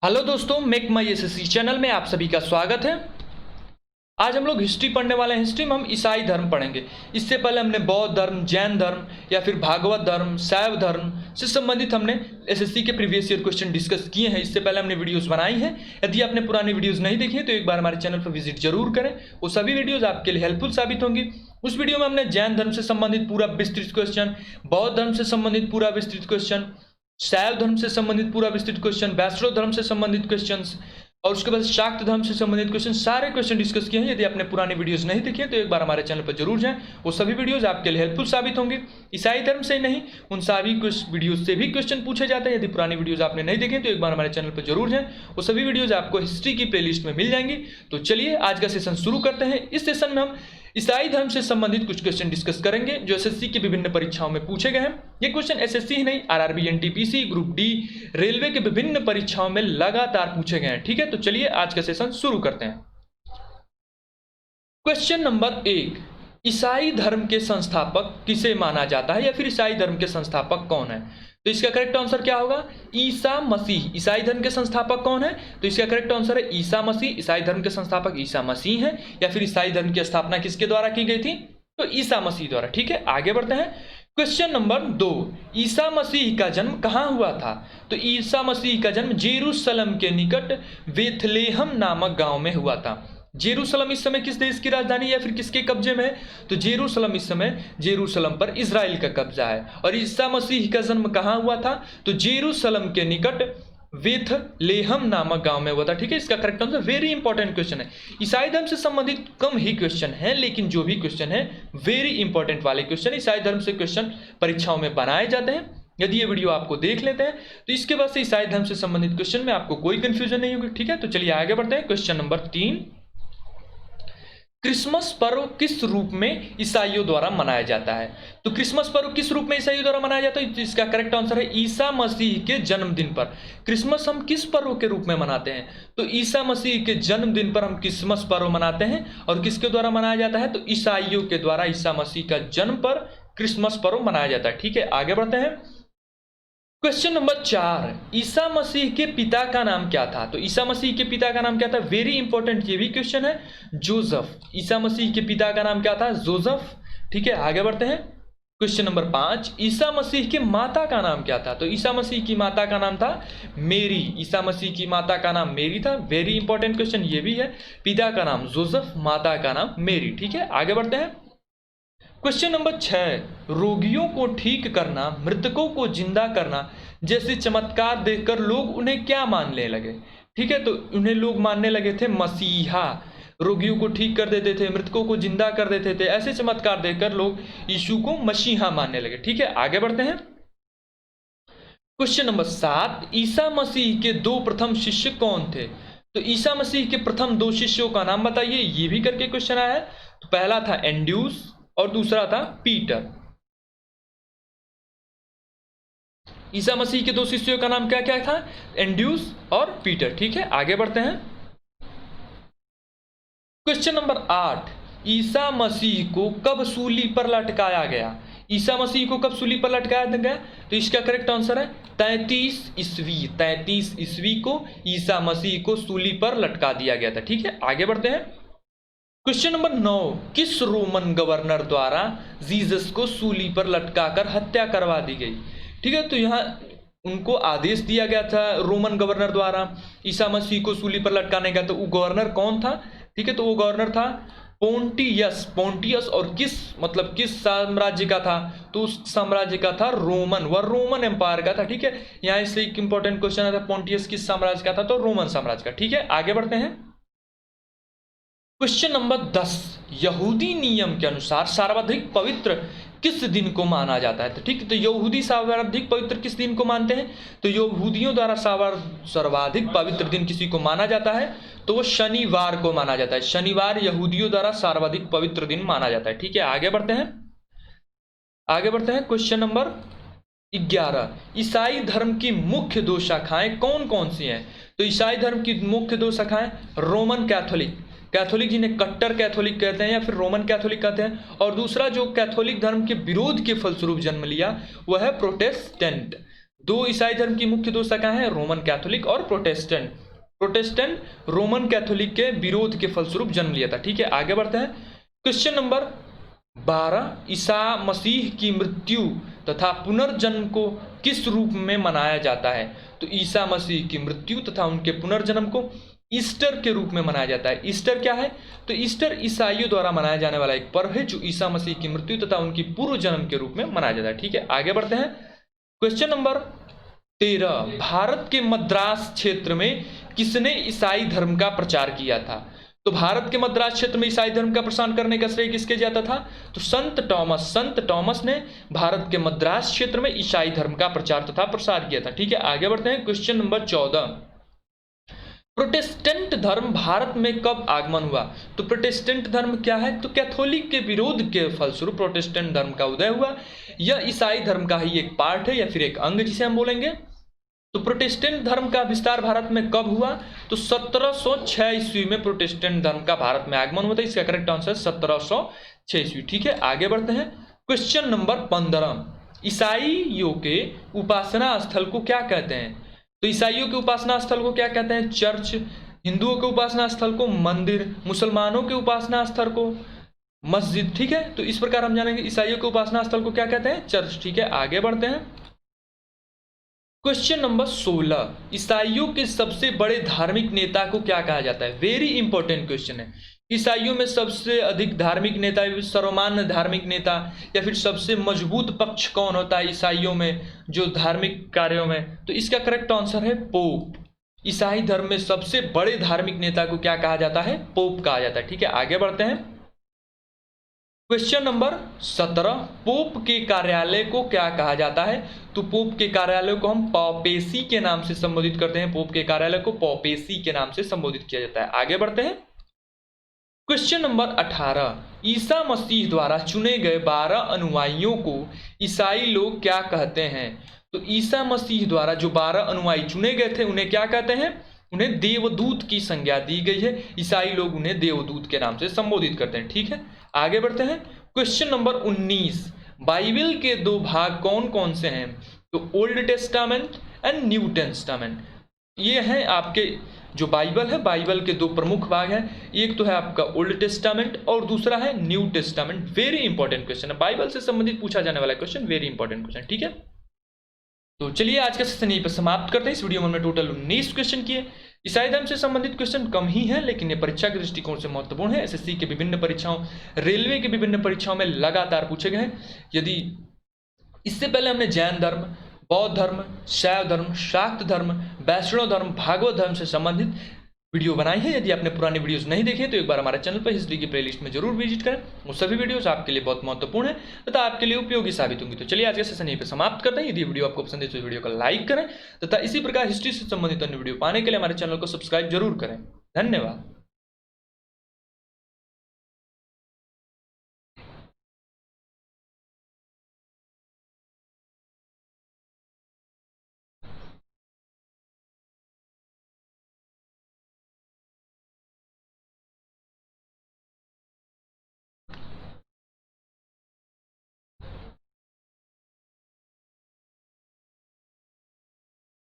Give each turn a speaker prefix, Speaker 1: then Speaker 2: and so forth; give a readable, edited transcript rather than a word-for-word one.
Speaker 1: Hello दोस्तों, make माई SSC channel में आप सभी का स्वागत है। आज हम लोग हिस्ट्री पढ़ने वाले हैं। हिस्ट्री में हम ईसाई धर्म पढ़ेंगे। इससे पहले हमने बौद्ध धर्म, जैन धर्म या फिर भागवत धर्म, शैव धर्म से संबंधित हमने एसएससी के प्रीवियस ईयर क्वेश्चन डिस्कस किए हैं। इससे पहले हमने वीडियोस बनाई हैं। यदि आपने पुरानी वीडियोस नहीं देखी तो एक बार हमारे चैनल पर विजिट जरूर करें। वो सभी वीडियोज आपके लिए हेल्पफुल साबित होंगी। उस वीडियो में हमने जैन धर्म से संबंधित पूरा विस्तृत क्वेश्चन, बौद्ध धर्म से संबंधित पूरा विस्तृत क्वेश्चन, शैव धर्म से संबंधित पूरा विस्तृत क्वेश्चन, वैष्णव धर्म से संबंधित क्वेश्चंस और उसके बाद शाक्त धर्म से संबंधित क्वेश्चन, सारे क्वेश्चन डिस्कस किए हैं। यदि आपने पुरानी वीडियोस नहीं देखी तो एक बार हमारे चैनल पर जरूर जाएं। वो सभी वीडियोस आपके लिए हेल्पफुल साबित होंगे। ईसाई धर्म से नहीं, उन सभी वीडियोस से भी क्वेश्चन पूछे जाते हैं। यदि पुरानी वीडियोस आपने नहीं देखे तो एक बार हमारे चैनल पर जरूर जाएं। वो सभी वीडियोज आपको हिस्ट्री की प्लेलिस्ट में मिल जाएंगी। तो चलिए आज का सेशन शुरू करते हैं। इस सेशन में हम ईसाई धर्म से संबंधित कुछ क्वेश्चन डिस्कस करेंगे जो एसएससी की विभिन्न परीक्षाओं में पूछे गए हैं। ये क्वेश्चन एसएससी ही नहीं, RRB, NTPC, group D, railway के विभिन्न परीक्षाओं में लगातार पूछे गए हैं। ठीक है, तो चलिए आज का सेशन शुरू करते हैं। क्वेश्चन नंबर 1, ईसाई धर्म के संस्थापक किसे माना जाता है या फिर ईसाई धर्म के संस्थापक कौन है? तो इसका करेक्ट आंसर क्या होगा? ईसा मसीह। ईसाई धर्म के संस्थापक कौन है? तो इसका करेक्ट आंसर है ईसा मसीह। ईसाई धर्म के संस्थापक ईसा मसीह हैं। या फिर ईसाई धर्म की स्थापना किसके द्वारा की गई थी? तो ईसा मसीह द्वारा। ठीक है, आगे बढ़ते हैं। क्वेश्चन नंबर 2, ईसा मसीह का जन्म कहां हुआ था? तो ईसा मसीह का जन्म जेरूशलम के निकट बेथलेहम नामक गांव में हुआ था। जेरूशलम इस समय किस देश की राजधानी या फिर किसके कब्जे में है? तो जेरूशलम इस समय जेरूशलम पर इजराइल का कब्जा है। और ईसा मसीह का जन्म कहां हुआ था? तो जेरूशलम के निकट बेथलेहम नामक गांव में हुआ था। ठीक है, इसका correct answer very important question है। ईसाई धर्म से संबंधित कम ही क्वेश्चन है, लेकिन जो भी क्वेश्चन है वेरी इंपॉर्टेंट वाले क्वेश्चन ईसाई धर्म से क्वेश्चन परीक्षाओं में बनाए जाते हैं। यदि ये वीडियो आपको देख लेते हैं तो इसके बाद से ईसाई धर्म से संबंधित क्वेश्चन में आपको कोई कंफ्यूजन नहीं होगी। ठीक है, तो चलिए आगे बढ़ते हैं। क्वेश्चन नंबर 3, क्रिसमस पर्व किस रूप में ईसाइयों द्वारा मनाया जाता है? तो क्रिसमस पर्व किस रूप में ईसाइयों द्वारा मनाया जाता है? इसका करेक्ट आंसर है ईसा मसीह के जन्मदिन पर। क्रिसमस हम किस पर्व के रूप में मनाते हैं? तो ईसा मसीह के जन्मदिन पर हम क्रिसमस पर्व मनाते हैं। और किसके द्वारा मनाया जाता है? तो ईसाइयों के द्वारा ईसा मसीह का जन्म पर क्रिसमस पर्व मनाया जाता है। ठीक है, आगे बढ़ते हैं। क्वेश्चन नंबर 4, ईसा मसीह के पिता का नाम क्या था? तो ईसा मसीह के पिता का नाम क्या था? वेरी इंपॉर्टेंट ये भी क्वेश्चन है, जोसेफ। ईसा मसीह के पिता का नाम क्या था? जोसेफ। ठीक है, आगे बढ़ते हैं। क्वेश्चन नंबर 5, ईसा मसीह के माता का नाम क्या था? तो ईसा मसीह की माता का नाम था मेरी। ईसा मसीह की माता का नाम मेरी था। वेरी इंपॉर्टेंट क्वेश्चन ये भी है। पिता का नाम जोसेफ, माता का नाम मेरी। ठीक है, आगे बढ़ते हैं। क्वेश्चन नंबर 6, रोगियों को ठीक करना, मृतकों को जिंदा करना जैसे चमत्कार देखकर लोग उन्हें क्या मानने लगे? ठीक है, तो उन्हें लोग मानने लगे थे मसीहा। रोगियों को ठीक कर देते थे, मृतकों को जिंदा कर देते थे। ऐसे चमत्कार देखकर लोग यीशु को मसीहा मानने लगे। ठीक है, आगे बढ़ते हैं। क्वेश्चन नंबर 7, ईसा मसीह के 2 प्रथम शिष्य कौन थे? तो ईसा मसीह के प्रथम 2 शिष्यों का नाम बताइए। ये भी करके क्वेश्चन आया है। तो पहला था एंड्रूस और दूसरा था पीटर। ईसा मसीह के 2 शिष्यों का नाम क्या क्या था? एंड्रूस और पीटर। ठीक है, आगे बढ़ते हैं। क्वेश्चन नंबर 8, ईसा मसीह को कब सूली पर लटकाया गया? ईसा मसीह को कब सूली पर लटकाया गया? तो इसका करेक्ट आंसर है 33 ईस्वी। 33 ईस्वी को ईसा मसीह को सूली पर लटका दिया गया था। ठीक है, आगे बढ़ते हैं। क्वेश्चन नंबर 9, किस रोमन गवर्नर द्वारा जीसस को सूली पर लटकाकर हत्या करवा दी गई? ठीक है, तो यहाँ उनको आदेश दिया गया था रोमन गवर्नर द्वारा ईसा मसीह को सूली पर लटकाने का। तो वो गवर्नर कौन था? ठीक है, तो वो गवर्नर था पोंटियस। पोंटियस और किस साम्राज्य का था? तो उस साम्राज्य का था रोमन, वह रोमन एम्पायर का था। ठीक है, यहाँ इसलिए एक इंपॉर्टेंट क्वेश्चन आता है, पोंटियस किस साम्राज्य का था? तो रोमन साम्राज्य का। ठीक है, आगे बढ़ते हैं। क्वेश्चन नंबर 10, यहूदी नियम के अनुसार सर्वाधिक पवित्र किस दिन को माना जाता है? तो ठीक है, तो यहूदी सर्वाधिक पवित्र किस दिन को मानते हैं? तो यहूदियों द्वारा सर्वाधिक पवित्र दिन किसी को माना जाता है तो वो शनिवार को माना जाता है। शनिवार यहूदियों द्वारा सर्वाधिक पवित्र दिन माना जाता है। ठीक है, आगे बढ़ते हैं। आगे बढ़ते हैं। क्वेश्चन नंबर 11, ईसाई धर्म की मुख्य 2 शाखाएं कौन कौन सी हैं? तो ईसाई धर्म की मुख्य 2 शाखाएं रोमन कैथोलिक, कैथोलिक जिन्हें कट्टर कैथोलिक कहते हैं या फिर रोमन कैथोलिक कहते हैं, और दूसरा जो कैथोलिक धर्म के विरोध के फलस्वरूप जन्म लिया वह है प्रोटेस्टेंट दो ईसाई धर्म की मुख्य दो शाखाएं हैं, रोमन कैथोलिक और प्रोटेस्टेंट। प्रोटेस्टेंट रोमन कैथोलिक के विरोध के फलस्वरूप जन्म लिया था। ठीक है, आगे बढ़ते हैं। क्वेश्चन नंबर 12, ईसा मसीह की मृत्यु तथा पुनर्जन्म को किस रूप में मनाया जाता है? तो ईसा मसीह की मृत्यु तथा उनके पुनर्जन्म को ईस्टर के रूप में मनाया जाता है। ईस्टर क्या है? तो ईस्टर ईसाइयों द्वारा मनाया जाने वाला एक पर्व है जो ईसा मसीह की मृत्यु तथा उनकी पूर्व जन्म के रूप में मनाया जाता है। ठीक है, आगे बढ़ते हैं। क्वेश्चन नंबर 13, भारत के मद्रास क्षेत्र में किसने ईसाई धर्म का प्रचार किया था? तो भारत के मद्रास क्षेत्र में ईसाई धर्म का प्रसार करने का श्रेय किसके जाता था? तो संत टॉमस ने भारत के मद्रास क्षेत्र में ईसाई धर्म का प्रचार तथा प्रसार किया था। ठीक है, आगे बढ़ते हैं। क्वेश्चन नंबर 14, प्रोटेस्टेंट धर्म भारत में कब आगमन हुआ? तो प्रोटेस्टेंट धर्म क्या है? तो कैथोलिक के विरोध के फलस्वरूप प्रोटेस्टेंट धर्म का उदय हुआ। यह ईसाई धर्म का ही एक पार्ट है या फिर एक अंग जिसे हम बोलेंगे। तो प्रोटेस्टेंट धर्म का विस्तार भारत में कब हुआ? तो 1706 ईस्वी में प्रोटेस्टेंट धर्म का भारत में आगमन हुआ था। इसका करेक्ट आंसर 1706 ईस्वी। ठीक है, आगे बढ़ते हैं। क्वेश्चन नंबर 15, ईसाइयों के उपासना स्थल को क्या कहते हैं? तो ईसाइयों के उपासना स्थल को क्या कहते हैं? चर्च। हिंदुओं के उपासना स्थल को मंदिर। मुसलमानों के उपासना स्थल को मस्जिद। ठीक है, तो इस प्रकार हम जानेंगे ईसाइयों के उपासना स्थल को क्या कहते हैं? चर्च। ठीक है, आगे बढ़ते हैं। क्वेश्चन नंबर 16, ईसाइयों के सबसे बड़े धार्मिक नेता को क्या कहा जाता है? वेरी इंपॉर्टेंट क्वेश्चन है। ईसाइयों में सबसे अधिक धार्मिक नेता, सर्वमान्य धार्मिक नेता या फिर सबसे मजबूत पक्ष कौन होता है ईसाइयों में जो धार्मिक कार्यों में? तो इसका करेक्ट आंसर है पोप। ईसाई धर्म में सबसे बड़े धार्मिक नेता को क्या कहा जाता है? पोप कहा जाता है। ठीक है, आगे बढ़ते हैं। क्वेश्चन नंबर 17, पोप के कार्यालय को क्या कहा जाता है? तो पोप के कार्यालय को हम पॉपेसी के नाम से संबोधित करते हैं। पोप के कार्यालय को पॉपेसी के नाम से संबोधित किया जाता है। आगे बढ़ते हैं। क्वेश्चन नंबर 18, ईसा मसीह द्वारा चुने गए 12 अनुयायियों को ईसाई लोग क्या कहते हैं? तो ईसा मसीह द्वारा जो 12 अनुयायी चुने गए थे उन्हें क्या कहते हैं? उन्हें देवदूत की संज्ञा दी गई है। ईसाई लोग उन्हें देवदूत के नाम से संबोधित करते हैं। ठीक है, आगे बढ़ते हैं। क्वेश्चन नंबर 19, बाइबल के दो भाग कौन कौन से हैं? तो old testament and new testament. ये हैं आपके जो बाइबल है, बाइबल के दो प्रमुख भाग हैं। एक तो है आपका ओल्ड टेस्टामेंट और दूसरा है new testament. Very important question है, बाइबल से संबंधित पूछा जाने वाला क्वेश्चन, वेरी इंपॉर्टेंट क्वेश्चन। ठीक है, तो चलिए आज का सेशन यहीं पर समाप्त करते हैं। इस वीडियो में हमने टोटल 19 क्वेश्चन किए। ईसाई धर्म से संबंधित क्वेश्चन कम ही है, लेकिन ये परीक्षा के दृष्टिकोण से महत्वपूर्ण है। एसएससी के विभिन्न परीक्षाओं, रेलवे के विभिन्न परीक्षाओं में लगातार पूछे गए हैं। यदि इससे पहले हमने जैन धर्म, बौद्ध धर्म, शैव धर्म, शाक्त धर्म, वैष्णव धर्म, भागवत धर्म से संबंधित वीडियो बनाई है। यदि आपने पुरानी वीडियोस नहीं देखे तो एक बार हमारे चैनल पर हिस्ट्री की प्लेलिस्ट में जरूर विजिट करें। वो सभी वीडियोस आपके लिए बहुत महत्वपूर्ण है तथा आपके लिए उपयोगी साबित होंगी। तो चलिए आज का सेशन यहीं पे समाप्त करते हैं। यदि वीडियो आपको पसंद है तो वीडियो को लाइक करें तथा इसी प्रकार हिस्ट्री से संबंधित अन्य वीडियो पाने के लिए हमारे चैनल को सब्सक्राइब जरूर करें। धन्यवाद।